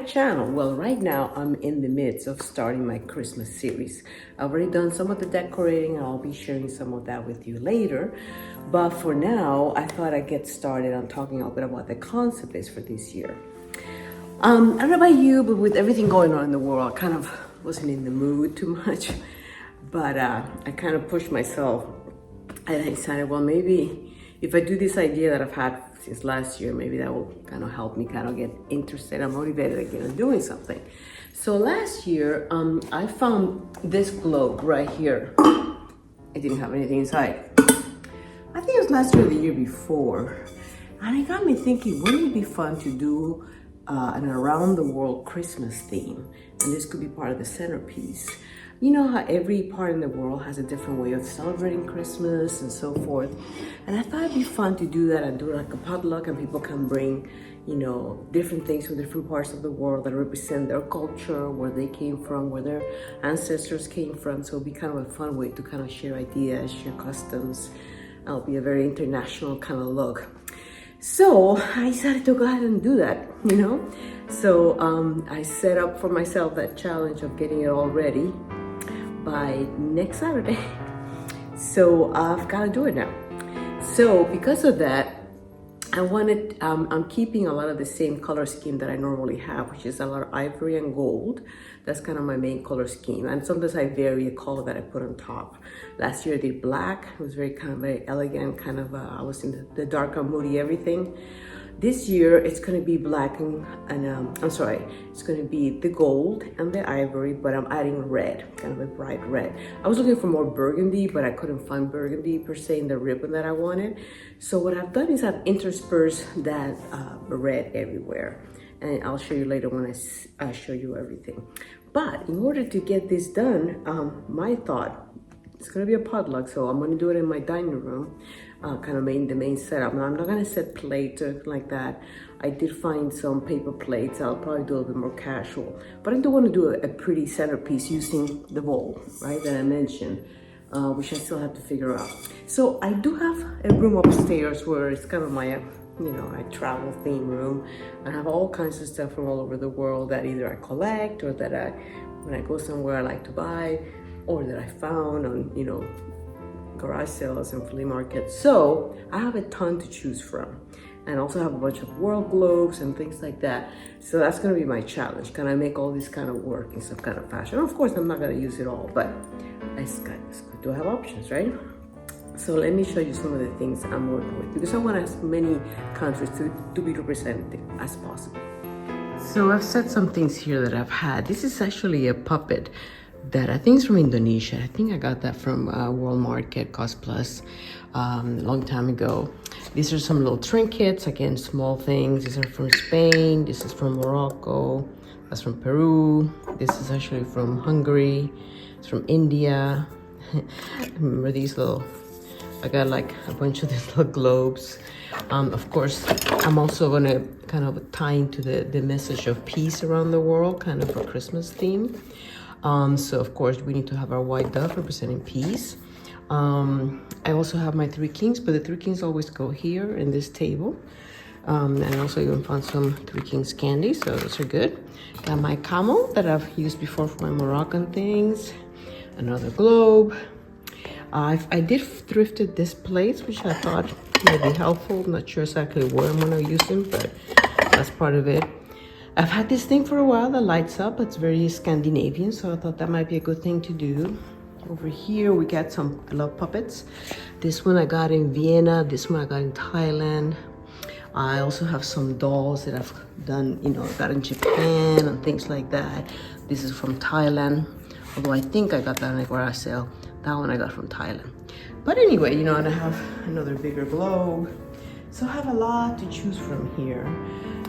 channel. Well, right now I'm in the midst of starting my Christmas series. I've already done some of the decorating and I'll be sharing some of that with you later. But for now, I thought I'd get started on talking a little bit about the concept is for this year. I don't know about you, but with everything going on in the world, I kind of wasn't in the mood too much. But I kind of pushed myself and I decided, well, maybe if I do this idea that I've had since last year, maybe that will kind of help me kind of get interested and motivated again in doing something. So last year, I found this globe right here. It didn't have anything inside. I think it was last year or the year before. And it got me thinking, wouldn't it be fun to do an around the world Christmas theme? And this could be part of the centerpiece. You know how every part in the world has a different way of celebrating Christmas and so forth. And I thought it'd be fun to do that and do like a potluck, and people can bring, you know, different things from different parts of the world that represent their culture, where they came from, where their ancestors came from. So it'll be kind of a fun way to kind of share ideas, share customs. It'll be a very international kind of look. So I decided to go ahead and do that, you know. So I set up for myself that challenge of getting it all ready by next Saturday. So I've got to do it now. So because of that, I wanted, I'm keeping a lot of the same color scheme that I normally have, which is a lot of ivory and gold. That's kind of my main color scheme. And sometimes I vary a color that I put on top. Last year I did black. It was very elegant, kind of, I was in the darker, moody everything. This year it's going to be black and it's going to be the gold and the ivory, but I'm adding red, kind of a bright red. I was looking for more burgundy, but I couldn't find burgundy per se in the ribbon that I wanted. So what I've done is I've interspersed that red everywhere. And I'll show you later when I show you everything. But in order to get this done, my thought, it's going to be a potluck, so I'm going to do it in my dining room. Kind of the main setup. Now I'm not gonna set plates or anything like that. I did find some paper plates. I'll probably do a little bit more casual, but I do want to do a pretty centerpiece using the bowl, right, that I mentioned, which I still have to figure out. So I do have a room upstairs where it's kind of my, you know, my travel theme room. I have all kinds of stuff from all over the world that either I collect or that when I go somewhere I like to buy, or that I found on, you know, garage sales and flea markets. So I have a ton to choose from, and also have a bunch of world globes and things like that. So that's going to be my challenge. Can I make all this kind of work in some kind of fashion? Of course I'm not going to use it all, but I do have options, right? So let me show you some of the things I'm working with, because I want as many countries to be represented as possible. So I've set some things here that I've had. This is actually a puppet that I think is from Indonesia. I think I got that from World Market, Cost Plus, a long time ago. These are some little trinkets, again, small things. These are from Spain. This is from Morocco. That's from Peru. This is actually from Hungary. It's from India. Remember these little, I got like a bunch of these little globes. Of course, I'm also gonna kind of tie into the message of peace around the world, kind of a Christmas theme. So of course we need to have our white dove representing peace. I also have my three kings, but the three kings always go here in this table. And I also even found some three kings candy, so those are good. Got my camel that I've used before for my Moroccan things. Another globe. I did thrifted this plates, which I thought might be helpful. I'm not sure exactly where I'm gonna use them, but that's part of it. I've had this thing for a while that lights up. It's very Scandinavian, so I thought that might be a good thing to do. Over here, we got some, I love puppets. This one I got in Vienna. This one I got in Thailand. I also have some dolls that I've done, you know, got in Japan and things like that. This is from Thailand, although I think I got that on a garage sale. That one I got from Thailand. But anyway, you know, and I have another bigger globe. So I have a lot to choose from here.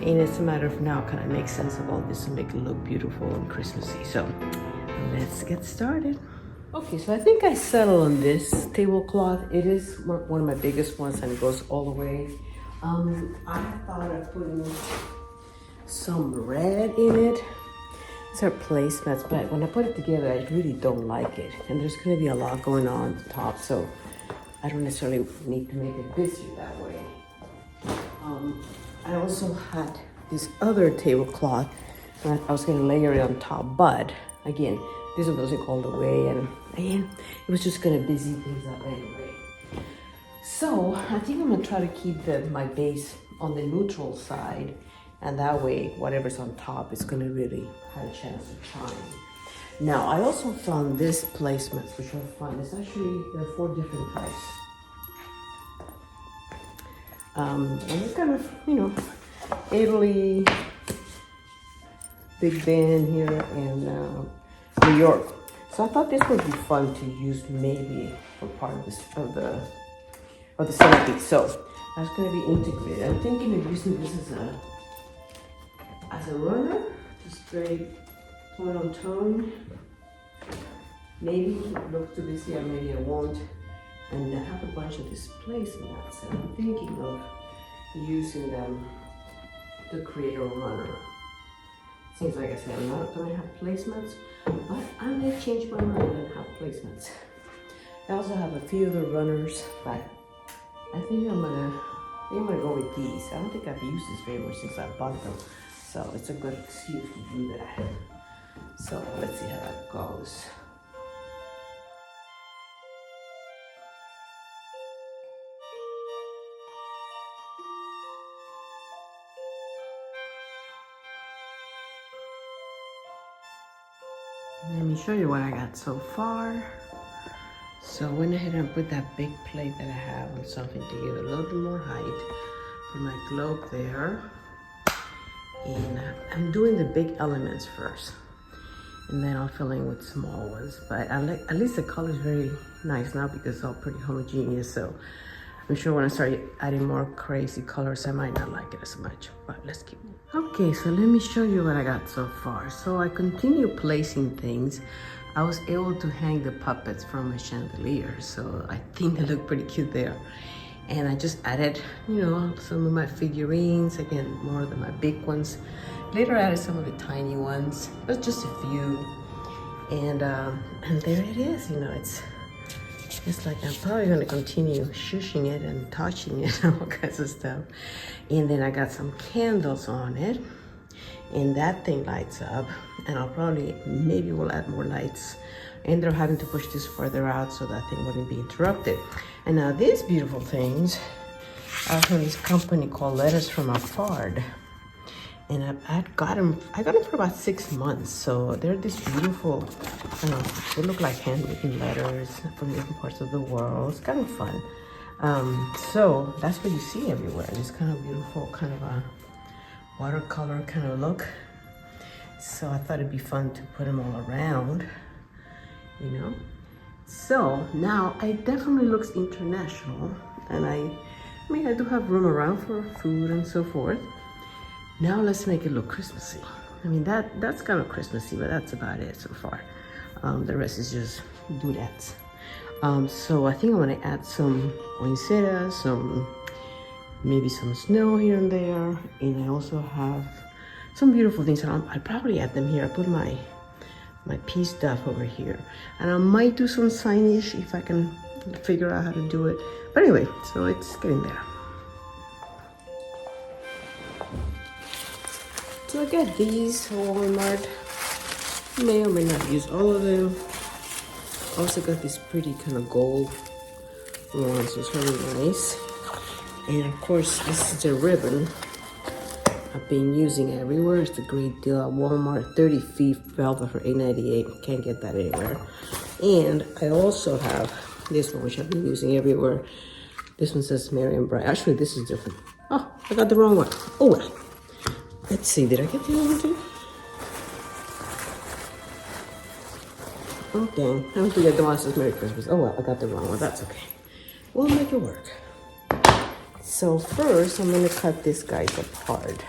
And it's a matter of now, can I make sense of all this and make it look beautiful and Christmassy? So let's get started. Okay, so I think I settled on this tablecloth. It is one of my biggest ones, and it goes all the way. I thought of putting some red in it. These are placemats, but when I put it together, I really don't like it. And there's gonna be a lot going on at the top, so I don't necessarily need to make it this year that way. I also had this other tablecloth I was gonna layer it on top, but again, this one doesn't go all the way, and again, it was just gonna busy things up anyway. So I think I'm gonna try to keep my base on the neutral side, and that way, whatever's on top is gonna really have a chance to shine. Now, I also found this placements, which are fun. It's actually, there are 4 different types. And it's kind of, Italy, Big Ben here in New York. So I thought this would be fun to use maybe for part of the centerpiece. So that's going to be integrated. I'm thinking of using this as a runner, just very tone on tone. Maybe look too busy, or maybe I won't. And I have a bunch of these placemats, and I'm thinking of using them to create a runner. Seems like I said, I'm not going to have placements, but I may change my mind and have placements. I also have a few other runners, but I think I'm gonna go with these. I don't think I've used this very much since I bought them, so it's a good excuse to do that. So let's see how that goes. Let me show you what I got so far. So I went ahead and put that big plate that I have on something to give it a little bit more height for my globe there. And I'm doing the big elements first, and then I'll fill in with small ones. But at least the color is very nice now because it's all pretty homogeneous. So I'm sure when I start adding more crazy colors, I might not like it as much, but let's keep moving. Okay, so let me show you what I got so far. So I continue placing things. I was able to hang the puppets from a chandelier, so I think they look pretty cute there. And I just added, some of my figurines, again, more than my big ones. Later I added some of the tiny ones, but just a few. And there it is, it's like I'm probably gonna continue shushing it and touching it and all kinds of stuff. And then I got some candles on it, and that thing lights up. And maybe we'll add more lights. I ended up having to push this further out so that thing wouldn't be interrupted. And now these beautiful things are from this company called Letters from Afar. And I got them for about 6 months. So they're this beautiful, they look like handwritten letters from different parts of the world. It's kind of fun. So that's what you see everywhere. This kind of beautiful, kind of a watercolor kind of look. So I thought it'd be fun to put them all around, So now it definitely looks international, and I do have room around for food and so forth. Now let's make it look Christmassy. That's kind of Christmassy, but that's about it so far. The rest is just doodads. So I think I'm gonna add some poinsettias, maybe some snow here and there, and I also have some beautiful things. I'll probably add them here. I put my pea stuff over here, and I might do some signage if I can figure out how to do it. But anyway, so it's getting there. So I got these from Walmart. May or may not use all of them. Also got this pretty kind of gold one, so it's really nice. And of course, this is a ribbon I've been using everywhere. It's a great deal at Walmart. 30 feet velvet for $8.98. Can't get that anywhere. And I also have this one, which I've been using everywhere. This one says Merry and Bright. Actually, this is different. Oh, I got the wrong one. Oh well. Let's see, did I get the other one too? Oh dang, I don't think I the one that says Merry Christmas. Oh well, I got the wrong one. That's okay. We'll make it work. So first, I'm gonna cut these guys apart.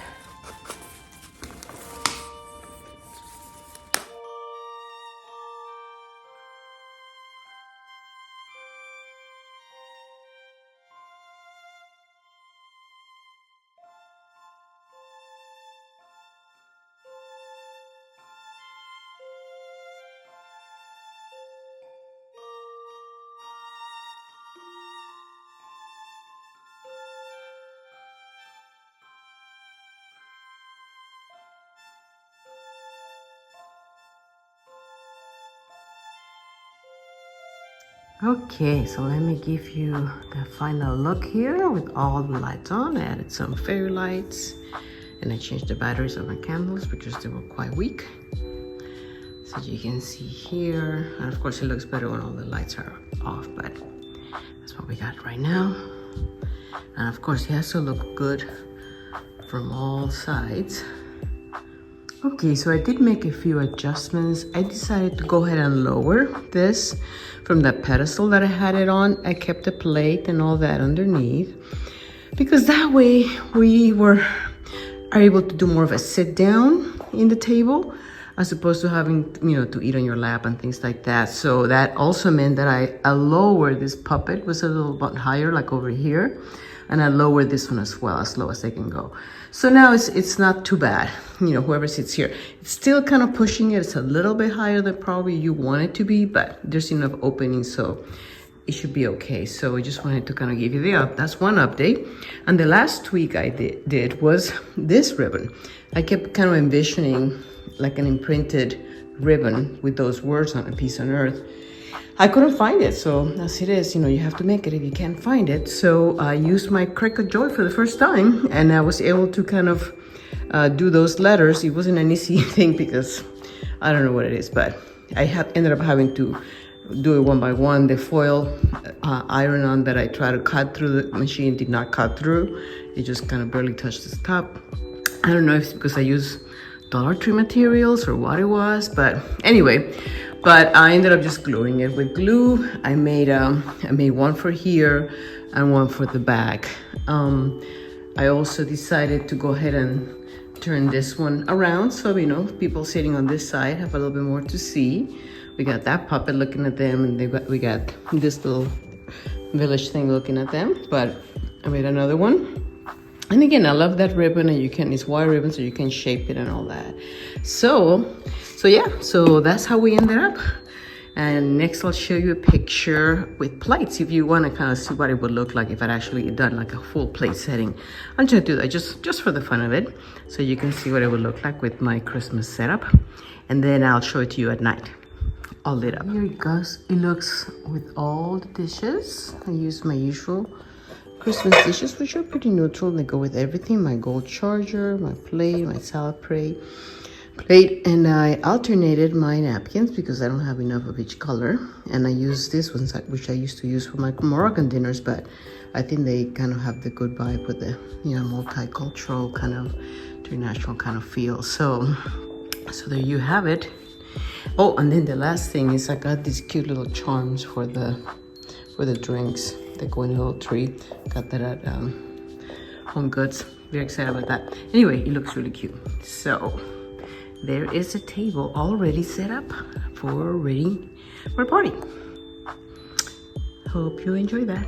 Okay, so let me give you the final look here with all the lights on. I added some fairy lights and I changed the batteries of my candles because they were quite weak. So you can see here, and of course it looks better when all the lights are off, but that's what we got right now. And of course it has to look good from all sides. Okay, so I did make a few adjustments. I decided to go ahead and lower this from the pedestal that I had it on. I kept the plate and all that underneath because that way we are able to do more of a sit down in the table as opposed to having, to eat on your lap and things like that. So that also meant that I lowered this puppet, was a little bit higher, like over here. And I lowered this one as well, as low as I can go. So now it's not too bad, whoever sits here. It's still kind of pushing it. It's a little bit higher than probably you want it to be, but there's enough opening, so it should be okay. So I just wanted to kind of give you that's one update. And the last tweak I did was this ribbon. I kept kind of envisioning like an imprinted ribbon with those words on a piece on earth. I couldn't find it, so as it is, you have to make it if you can't find it. So I used my Cricut Joy for the first time, and I was able to kind of do those letters. It wasn't an easy thing because I don't know what it is, but I ended up having to do it one by one. The foil iron-on that I tried to cut through the machine did not cut through. It just kind of barely touched the top. I don't know if it's because I use Dollar Tree materials or what it was, but anyway. But I ended up just gluing it with glue. I made one for here and one for the back. I also decided to go ahead and turn this one around so people sitting on this side have a little bit more to see. We got that puppet looking at them, and we got this little village thing looking at them. But I made another one. And again, I love that ribbon, and it's wire ribbon, so you can shape it and all that. So yeah, so that's how we ended up. And next I'll show you a picture with plates if you want to kind of see what it would look like if I'd actually done like a full plate setting. I'm just gonna do that just for the fun of it, so you can see what it would look like with my Christmas setup. And then I'll show it to you at night, all lit up. Here it goes. It looks with all the dishes. I use my usual Christmas dishes, which are pretty neutral. They go with everything: my gold charger, my plate, my salad plate, and I alternated my napkins because I don't have enough of each color. And I use this one, which I used to use for my Moroccan dinners, but I think they kind of have the good vibe with the multicultural kind of international kind of feel. So there you have it. Oh, and then the last thing is I got these cute little charms for the drinks. They go in a little tree. Got that at Home Goods. Very excited about that. Anyway, it looks really cute. So there is a table already set up for a party. Hope you enjoy that.